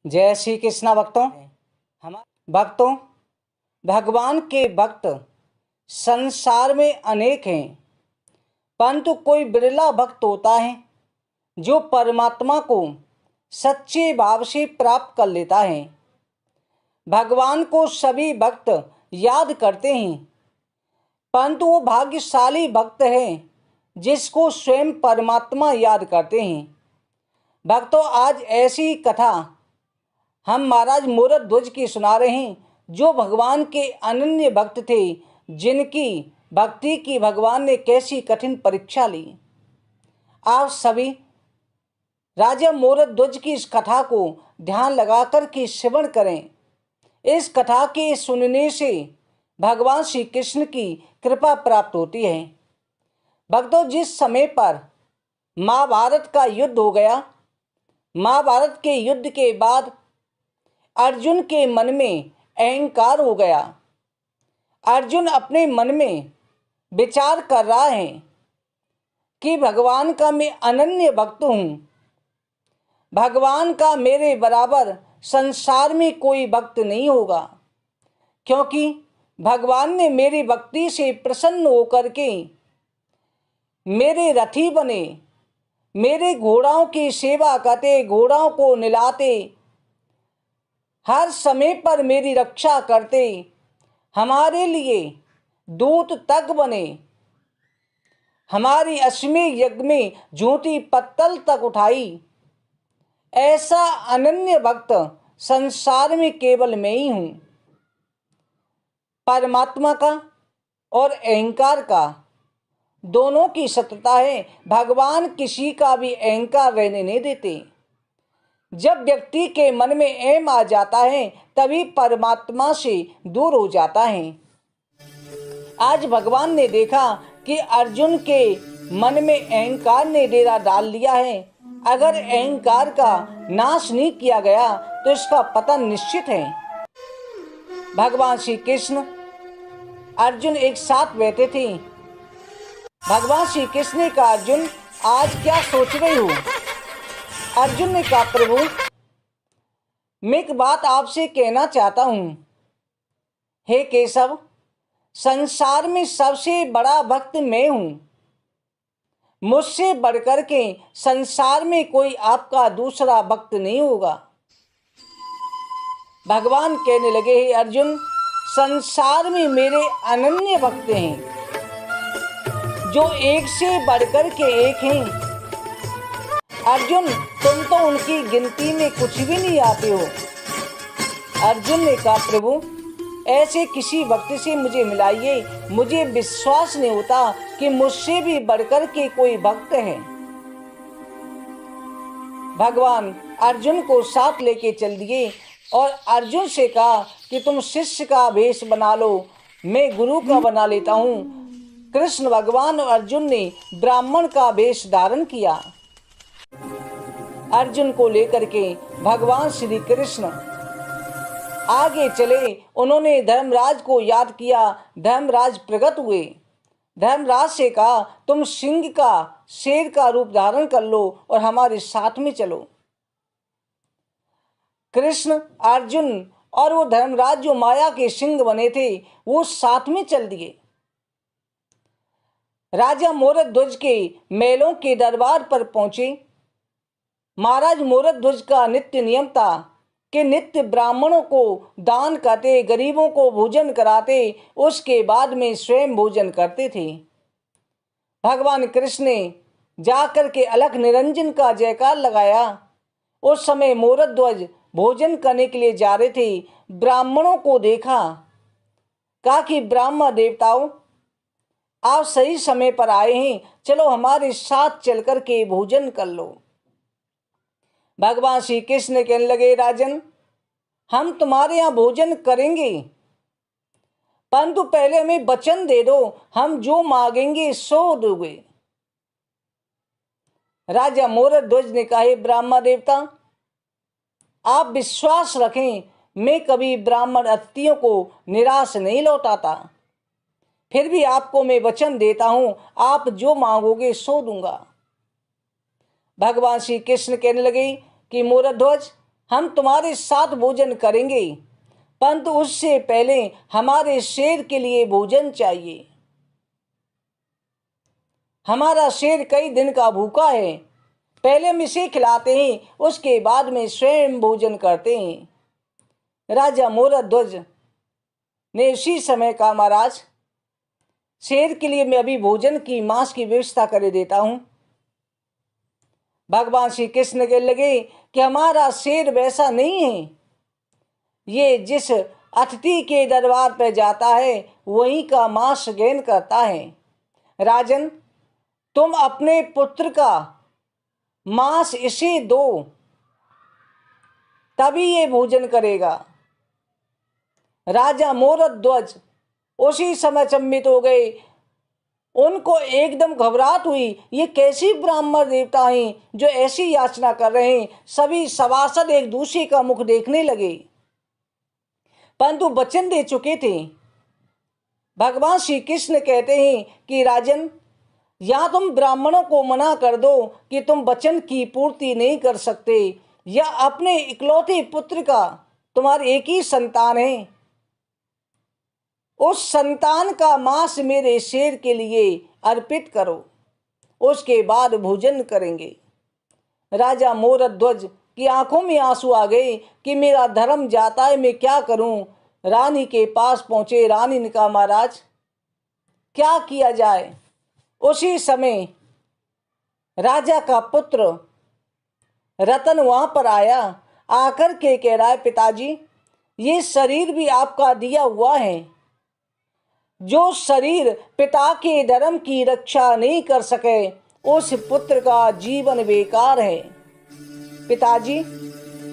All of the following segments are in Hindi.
जय श्री कृष्णा भक्तों। भक्तों, भगवान के भक्त संसार में अनेक हैं, परंतु कोई बिरला भक्त होता है जो परमात्मा को सच्चे भाव से प्राप्त कर लेता है। भगवान को सभी भक्त याद करते हैं, परंतु वो भाग्यशाली भक्त है जिसको स्वयं परमात्मा याद करते हैं। भक्तों, आज ऐसी कथा हम महाराज मोरध्वज की सुना रहे हैं, जो भगवान के अनन्य भक्त थे, जिनकी भक्ति की भगवान ने कैसी कठिन परीक्षा ली। आप सभी राजा मोरध्वज की इस कथा को ध्यान लगाकर के श्रवण करें। इस कथा के सुनने से भगवान श्री कृष्ण की कृपा प्राप्त होती है। भक्तों, जिस समय पर महाभारत का युद्ध हो गया, महाभारत के युद्ध के बाद अर्जुन के मन में अहंकार हो गया। अर्जुन अपने मन में विचार कर रहा है कि भगवान का मैं अनन्य भक्त हूँ, भगवान का मेरे बराबर संसार में कोई भक्त नहीं होगा, क्योंकि भगवान ने मेरी भक्ति से प्रसन्न होकर के मेरे रथी बने, मेरे घोड़ाओं की सेवा करते, घोड़ाओं को निलाते, हर समय पर मेरी रक्षा करते, हमारे लिए दूत तक बने, हमारी अश्वमेध यज्ञ में ज्योति पत्तल तक उठाई। ऐसा अनन्य भक्त संसार में केवल मैं ही हूँ। परमात्मा का और अहंकार का दोनों की शत्रुता है। भगवान किसी का भी अहंकार रहने नहीं देते। जब व्यक्ति के मन में एम आ जाता है, तभी परमात्मा से दूर हो जाता है। आज भगवान ने देखा कि अर्जुन के मन में अहंकार ने डेरा डाल लिया है। अगर अहंकार का नाश नहीं किया गया तो इसका पतन निश्चित है। भगवान श्री कृष्ण अर्जुन एक साथ बैठे थे। भगवान श्री कृष्ण ने कहा, अर्जुन आज क्या सोच रहे हो? अर्जुन ने कहा, प्रभु मैं एक बात आपसे कहना चाहता हूं। हे केशव, संसार में सबसे बड़ा भक्त मैं हूं। मुझसे बढ़कर के संसार में कोई आपका दूसरा भक्त नहीं होगा। भगवान कहने लगे, हे अर्जुन, संसार में मेरे अनन्य भक्त हैं, जो एक से बढ़कर के एक हैं। अर्जुन, तुम तो उनकी गिनती में कुछ भी नहीं आते हो। अर्जुन ने कहा, प्रभु ऐसे किसी भक्त से मुझे मिलाइए। मुझे विश्वास नहीं होता कि मुझसे भी बढ़कर के कोई भक्त है। भगवान अर्जुन को साथ लेके चल दिए और अर्जुन से कहा कि तुम शिष्य का वेश बना लो, मैं गुरु का बना लेता हूँ। कृष्ण भगवान और अर्जुन ने ब्राह्मण का वेश धारण किया। अर्जुन को लेकर के भगवान श्री कृष्ण आगे चले। उन्होंने धर्मराज को याद किया। धर्मराज प्रकट हुए। धर्मराज से कहा, तुम सिंह का, शेर का रूप धारण कर लो और हमारे साथ में चलो। कृष्ण, अर्जुन और वो धर्मराज जो माया के सिंह बने थे, वो साथ में चल दिए। राजा मोरध्वज के महलों के दरबार पर पहुंचे। महाराज मोरध्वज का नित्य नियम था कि नित्य ब्राह्मणों को दान करते, गरीबों को भोजन कराते, उसके बाद में स्वयं भोजन करते थे। भगवान कृष्ण ने जाकर के अलख निरंजन का जयकार लगाया। उस समय मोरध्वज भोजन करने के लिए जा रहे थे। ब्राह्मणों को देखा, कहा कि ब्राह्मण देवताओं, आप सही समय पर आए हैं, चलो हमारे साथ चलकर के भोजन कर लो। भगवान श्री कृष्ण कहने लगे, राजन, हम तुम्हारे यहाँ भोजन करेंगे, परंतु पहले हमें वचन दे दो, हम जो मांगेंगे सो दोगे। राजा मोरध्वज ने कहा, ब्राह्मण देवता, आप विश्वास रखें, मैं कभी ब्राह्मण अतिथियों को निराश नहीं लौटाता। फिर भी आपको मैं वचन देता हूं, आप जो मांगोगे सो दूंगा। भगवान श्री कृष्ण कहने लगे कि मोरध्वज, हम तुम्हारे साथ भोजन करेंगे, परंतु उससे पहले हमारे शेर के लिए भोजन चाहिए। हमारा शेर कई दिन का भूखा है, पहले हम इसे खिलाते हैं, उसके बाद में स्वयं भोजन करते हैं। राजा मोरध्वज ने उसी समय कहा, महाराज शेर के लिए मैं अभी भोजन की मांस की व्यवस्था कर देता हूं। भगवान श्री कृष्ण कहने लगे कि हमारा शेर वैसा नहीं है, ये जिस अतिथि के दरबार पर जाता है वहीं का मांस ग्रहण करता है। राजन, तुम अपने पुत्र का मांस इसे दो, तभी ये भोजन करेगा। राजा मोरध्वज उसी समय चंबित हो गए। उनको एकदम घबराहट हुई, ये कैसी ब्राह्मण देवता हैं जो ऐसी याचना कर रहे हैं। सभी सभासद एक दूसरे का मुख देखने लगे, परंतु वचन दे चुके थे। भगवान श्री कृष्ण कहते हैं कि राजन, या तुम ब्राह्मणों को मना कर दो कि तुम वचन की पूर्ति नहीं कर सकते, या अपने इकलौते पुत्र का, तुम्हारी एक ही संतान है, उस संतान का मांस मेरे शेर के लिए अर्पित करो, उसके बाद भोजन करेंगे। राजा मोरध्वज की आंखों में आंसू आ गए कि मेरा धर्म जाता है, मैं क्या करूं। रानी के पास पहुंचे। रानी ने कहा, महाराज क्या किया जाए। उसी समय राजा का पुत्र रतन वहां पर आया, आकर के कह रहा है, पिताजी ये शरीर भी आपका दिया हुआ है, जो शरीर पिता के धर्म की रक्षा नहीं कर सके उस पुत्र का जीवन बेकार है। पिताजी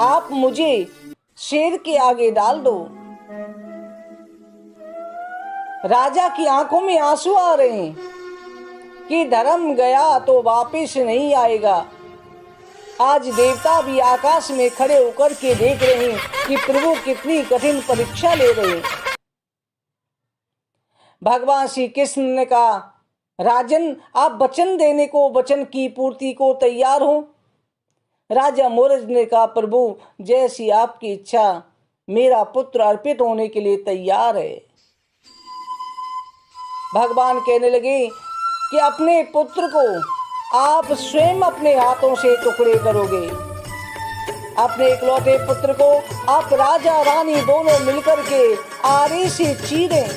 आप मुझे शेर के आगे डाल दो। राजा की आंखों में आंसू आ रहे हैं कि धर्म गया तो वापस नहीं आएगा। आज देवता भी आकाश में खड़े होकर के देख रहे हैं कि प्रभु कितनी कठिन परीक्षा ले रहे हैं। भगवान श्री कृष्ण ने कहा, राजन आप वचन देने को, वचन की पूर्ति को तैयार हो। राजा मोरज ने कहा, प्रभु जैसी आपकी इच्छा, मेरा पुत्र अर्पित होने के लिए तैयार है। भगवान कहने लगे कि अपने पुत्र को आप स्वयं अपने हाथों से टुकड़े करोगे। अपने इकलौते पुत्र को आप राजा रानी दोनों मिलकर के आरी से चीरें,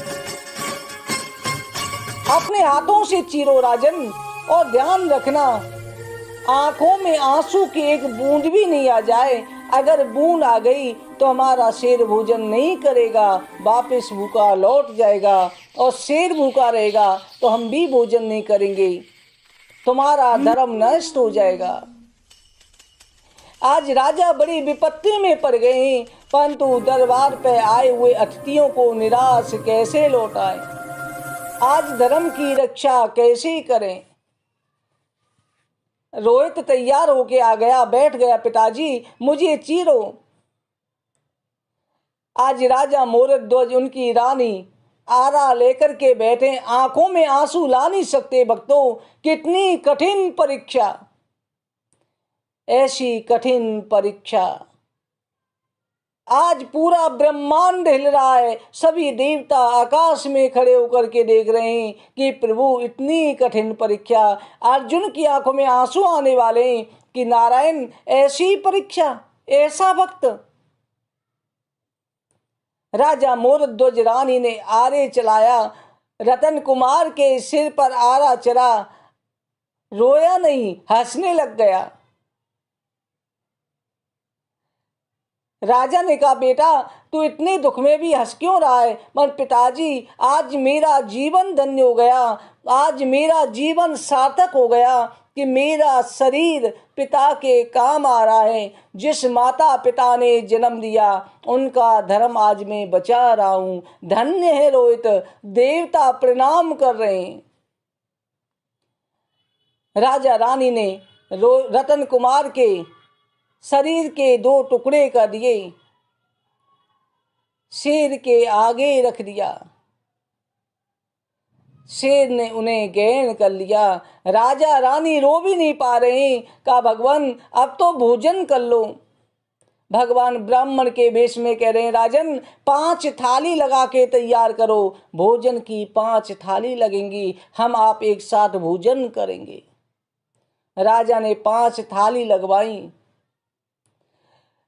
अपने हाथों से चीरो राजन। और ध्यान रखना, आंखों में आंसू की एक बूंद भी नहीं आ जाए। अगर बूंद आ गई तो हमारा शेर भोजन नहीं करेगा, वापस भूखा लौट जाएगा, और शेर भूखा रहेगा तो हम भी भोजन नहीं करेंगे, तुम्हारा धर्म नष्ट हो जाएगा। आज राजा बड़ी विपत्ति में पड़ गए हैं, परंतु दरबार पर आए हुए अतिथियों को निराश कैसे लौटाएं। आज धर्म की रक्षा कैसे करें। रोहित तैयार होके आ गया, बैठ गया, पिताजी मुझे चीरो। आज राजा मोरध्वज उनकी रानी आरा लेकर के बैठे, आंखों में आंसू ला नहीं सकते। भक्तों कितनी कठिन परीक्षा, ऐसी कठिन परीक्षा। आज पूरा ब्रह्मांड हिल रहा है, सभी देवता आकाश में खड़े होकर के देख रहे हैं कि प्रभु इतनी कठिन परीक्षा। अर्जुन की आंखों में आंसू आने वाले हैं कि नारायण ऐसी परीक्षा, ऐसा भक्त। राजा मोरध्वज रानी ने आरे चलाया, रतन कुमार के सिर पर आरा चढ़ा, रोया नहीं, हंसने लग गया। राजा ने कहा, बेटा तू इतने दुख में भी हंस क्यों रहा है। पर पिताजी आज मेरा जीवन धन्य हो गया, आज मेरा जीवन सार्थक हो गया कि मेरा शरीर पिता के काम आ रहा है। जिस माता पिता ने जन्म दिया उनका धर्म आज मैं बचा रहा हूं। धन्य है रोहित, देवता प्रणाम कर रहे हैं। राजा रानी ने रतन कुमार के शरीर के 2 टुकड़े कर दिए, शेर के आगे रख दिया। शेर ने उन्हें ग्रहण कर लिया। राजा रानी रो भी नहीं पा रहे। कहा, भगवान अब तो भोजन कर लो। भगवान ब्राह्मण के वेश में कह रहे हैं, राजन 5 थाली लगा के तैयार करो, भोजन की 5 थाली लगेंगी, हम आप एक साथ भोजन करेंगे। राजा ने 5 थाली लगवाई।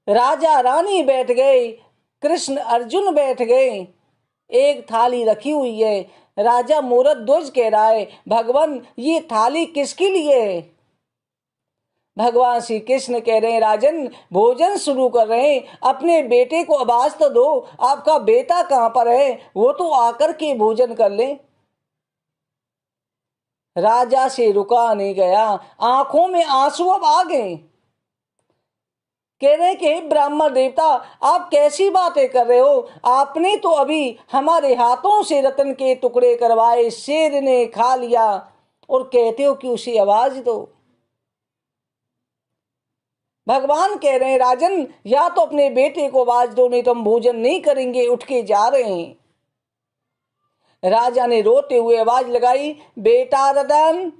राजा रानी बैठ गए, कृष्ण अर्जुन बैठ गए। एक थाली रखी हुई है। राजा मूरध्वज कह रहा है, भगवान ये थाली किसके लिए है? भगवान श्री कृष्ण कह रहे हैं, राजन भोजन शुरू कर रहे हैं, अपने बेटे को आवाज तो दो, आपका बेटा कहां पर है, वो तो आकर के भोजन कर ले। राजा से रुका नहीं गया, आंखों में आंसू अब आ गए। कह रहे कि ब्राह्मण देवता, आप कैसी बातें कर रहे हो, आपने तो अभी हमारे हाथों से रत्न के टुकड़े करवाए, शेर ने खा लिया, और कहते हो कि उसे आवाज दो। भगवान कह रहे हैं, राजन या तो अपने बेटे को आवाज दो, नहीं तो हम भोजन नहीं करेंगे, उठ के जा रहे हैं। राजा ने रोते हुए आवाज लगाई, बेटा रतन।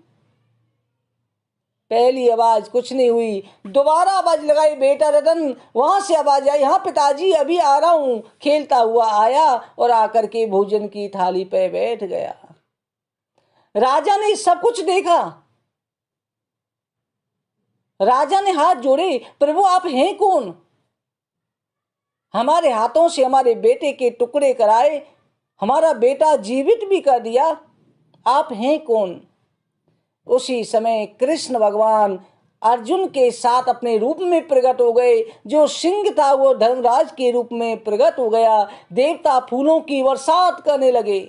पहली आवाज कुछ नहीं हुई, दोबारा आवाज लगाई, बेटा रतन। वहां से आवाज आई, हाँ पिताजी अभी आ रहा हूं। खेलता हुआ आया और आकर के भोजन की थाली पे बैठ गया। राजा ने सब कुछ देखा। राजा ने हाथ जोड़े, प्रभु आप हैं कौन? हमारे हाथों से हमारे बेटे के टुकड़े कराए, हमारा बेटा जीवित भी कर दिया, आप हैं कौन? उसी समय कृष्ण भगवान अर्जुन के साथ अपने रूप में प्रकट हो गए। जो सिंह था वो धर्मराज के रूप में प्रकट हो गया। देवता फूलों की बरसात करने लगे।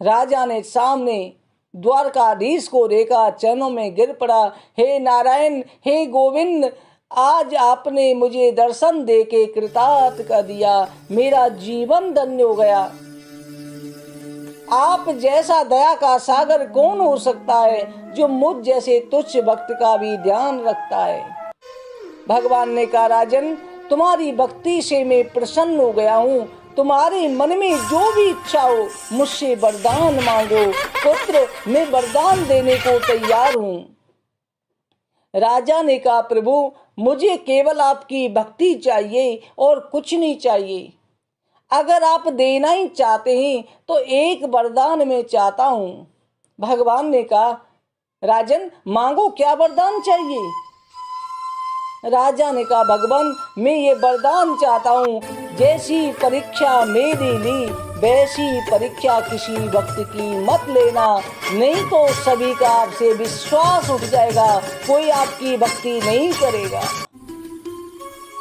राजा ने सामने द्वारकाधीश को देखा, चरणों में गिर पड़ा, हे नारायण, हे गोविंद, आज आपने मुझे दर्शन देके कृतार्थ कर दिया, मेरा जीवन धन्य हो गया। आप जैसा दया का सागर कौन हो सकता है, जो मुझ जैसे तुच्छ भक्त का भी ध्यान रखता है। भगवान ने कहा, राजन तुम्हारी भक्ति से मैं प्रसन्न हो गया हूँ, तुम्हारे मन में जो भी इच्छा हो मुझसे वरदान मांगो, पुत्र मैं वरदान देने को तैयार हूँ। राजा ने कहा, प्रभु मुझे केवल आपकी भक्ति चाहिए और कुछ नहीं चाहिए। अगर आप देना ही चाहते हैं तो एक वरदान मैं चाहता हूं। भगवान ने कहा, राजन मांगो, क्या वरदान चाहिए? राजा ने कहा, भगवान मैं ये वरदान चाहता हूँ, जैसी परीक्षा मेरी ली वैसी परीक्षा किसी भक्त की मत लेना, नहीं तो सभी का आपसे विश्वास उठ जाएगा, कोई आपकी भक्ति नहीं करेगा।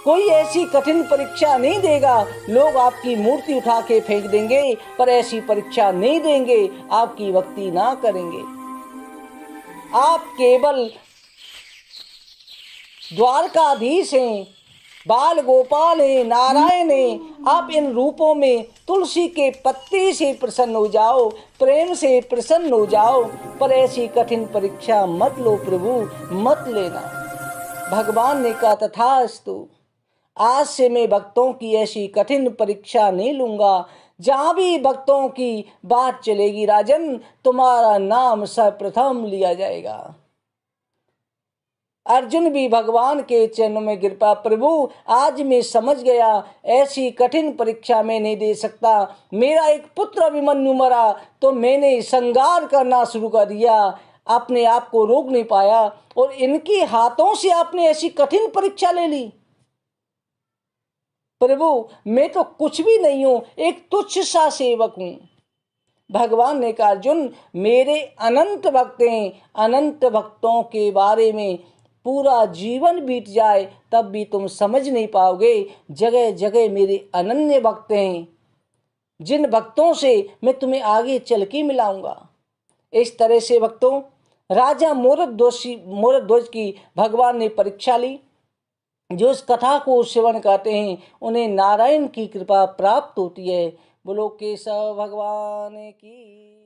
कोई ऐसी कठिन परीक्षा नहीं देगा, लोग आपकी मूर्ति उठा के फेंक देंगे, पर ऐसी परीक्षा नहीं देंगे, आपकी भक्ति ना करेंगे। आप केवल द्वारकाधीश हैं, बाल गोपाल हैं, नारायण हैं, आप इन रूपों में तुलसी के पत्ते से प्रसन्न हो जाओ, प्रेम से प्रसन्न हो जाओ, पर ऐसी कठिन परीक्षा मत लो प्रभु, मत लेना। भगवान ने कहा, तथास्तु, आज से मैं भक्तों की ऐसी कठिन परीक्षा नहीं लूंगा। जहां भी भक्तों की बात चलेगी राजन, तुम्हारा नाम सर्वप्रथम लिया जाएगा। अर्जुन भी भगवान के चरणों में गिर पड़ा, प्रभु आज मैं समझ गया, ऐसी कठिन परीक्षा मैं नहीं दे सकता। मेरा एक पुत्र अभिमन्यु मरा तो मैंने संगार करना शुरू कर दिया, अपने आप को रोक नहीं पाया, और इनके हाथों से आपने ऐसी कठिन परीक्षा ले ली। प्रभु मैं तो कुछ भी नहीं हूं, एक तुच्छ सा सेवक हूं। भगवान ने कहा, अर्जुन मेरे अनंत भक्त हैं, अनंत भक्तों के बारे में पूरा जीवन बीत जाए तब भी तुम समझ नहीं पाओगे। जगह जगह मेरे अनन्य भक्त हैं, जिन भक्तों से मैं तुम्हें आगे चल के मिलाऊंगा। इस तरह से भक्तों, राजा मूरध्वज की भगवान ने परीक्षा ली। जो इस कथा को श्रवण करते हैं उन्हें नारायण की कृपा प्राप्त होती है। बोलो केशव भगवान की।